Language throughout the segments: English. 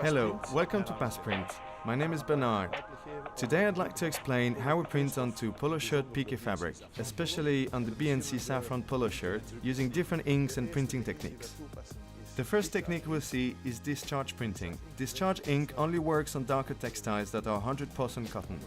Hello, welcome to Print. My name is Bernard. Today I'd like to explain how we print onto polo shirt piqué fabric, especially on the B&C Safran polo shirt, using different inks and printing techniques. The first technique we'll see is discharge printing. Discharge ink only works on darker textiles that are 100% cotton.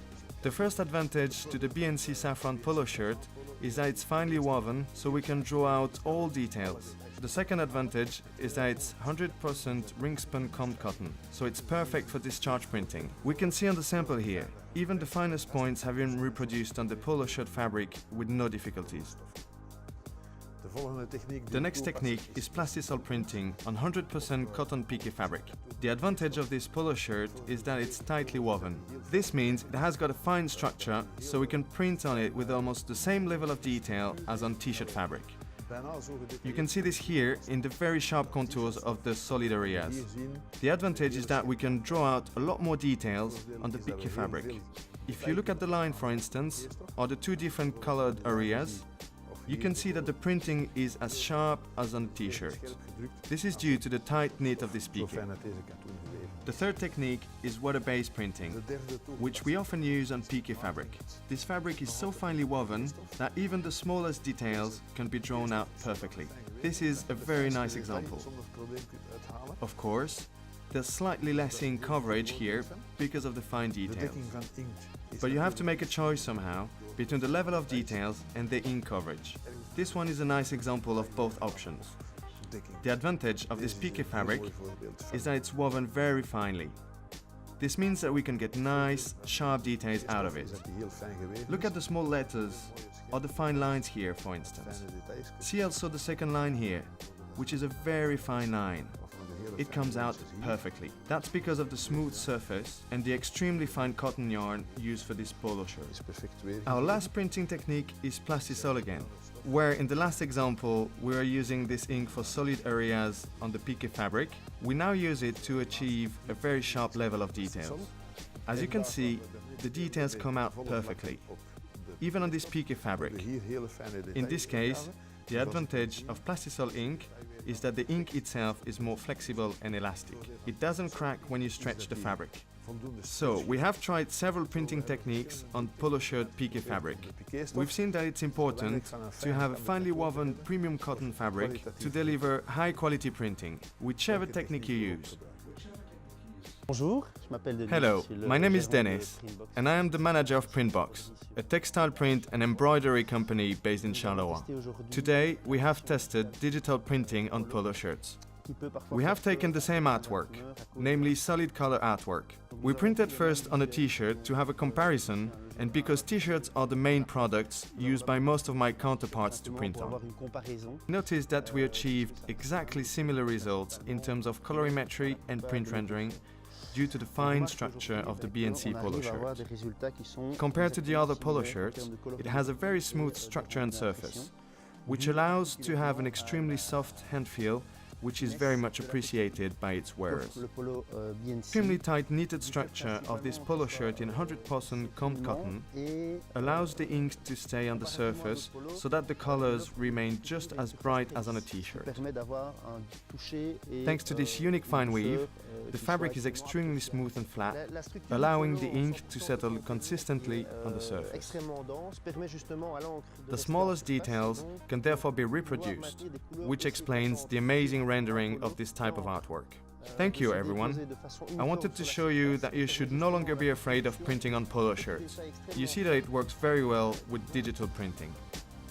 The first advantage to the B&C Safran polo shirt is that it's finely woven, so we can draw out all details. The second advantage is that it's 100% ring-spun combed cotton, so it's perfect for discharge printing. We can see on the sample here, even the finest points have been reproduced on the polo shirt fabric with no difficulties. The next technique is Plastisol printing on 100% cotton piqué fabric. The advantage of this polo shirt is that it's tightly woven. This means it has got a fine structure, so we can print on it with almost the same level of detail as on t-shirt fabric. You can see this here in the very sharp contours of the solid areas. The advantage is that we can draw out a lot more details on the piqué fabric. If you look at the line, for instance, or the two different colored areas, you can see that the printing is as sharp as on a t-shirt. This is due to the tight knit of this piqué. The third technique is water-based printing, which we often use on piqué fabric. This fabric is so finely woven that even the smallest details can be drawn out perfectly. This is a very nice example. Of course, there's slightly less ink coverage here because of the fine details. But you have to make a choice somehow between the level of details and the ink coverage. This one is a nice example of both options. The advantage of this piqué fabric is that it's woven very finely. This means that we can get nice, sharp details out of it. Look at the small letters or the fine lines here, for instance. See also the second line here, which is a very fine line. It comes out perfectly. That's because of the smooth surface and the extremely fine cotton yarn used for this polo shirt. Our last printing technique is Plastisol again, where in the last example we are using this ink for solid areas on the piqué fabric. We now use it to achieve a very sharp level of details. As you can see, the details come out perfectly, even on this piqué fabric. In this case, the advantage of Plastisol ink is that the ink itself is more flexible and elastic. It doesn't crack when you stretch the fabric. So, we have tried several printing techniques on polo shirt piqué fabric. We've seen that it's important to have a finely woven premium cotton fabric to deliver high quality printing, whichever technique you use. Hello, my name is Dennis, and I am the manager of Printbox, a textile print and embroidery company based in Charleroi. Today, we have tested digital printing on polo shirts. We have taken the same artwork, namely solid color artwork. We printed first on a t-shirt to have a comparison, and because t-shirts are the main products used by most of my counterparts to print on. Notice that we achieved exactly similar results in terms of colorimetry and print rendering, due to the fine structure of the B&C polo shirt. Compared to the other polo shirts, it has a very smooth structure and surface, which allows to have an extremely soft hand feel, which is very much appreciated by its wearers. Extremely tight knitted structure of this polo shirt in 100% combed cotton allows the ink to stay on the surface so that the colors remain just as bright as on a t-shirt. Thanks to this unique fine weave, the fabric is extremely smooth and flat, allowing the ink to settle consistently on the surface. The smallest details can therefore be reproduced, which explains the amazing rendering of this type of artwork. Thank you, everyone. I wanted to show you that you should no longer be afraid of printing on polo shirts. You see that it works very well with digital printing.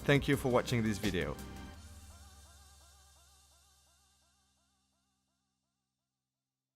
Thank you for watching this video.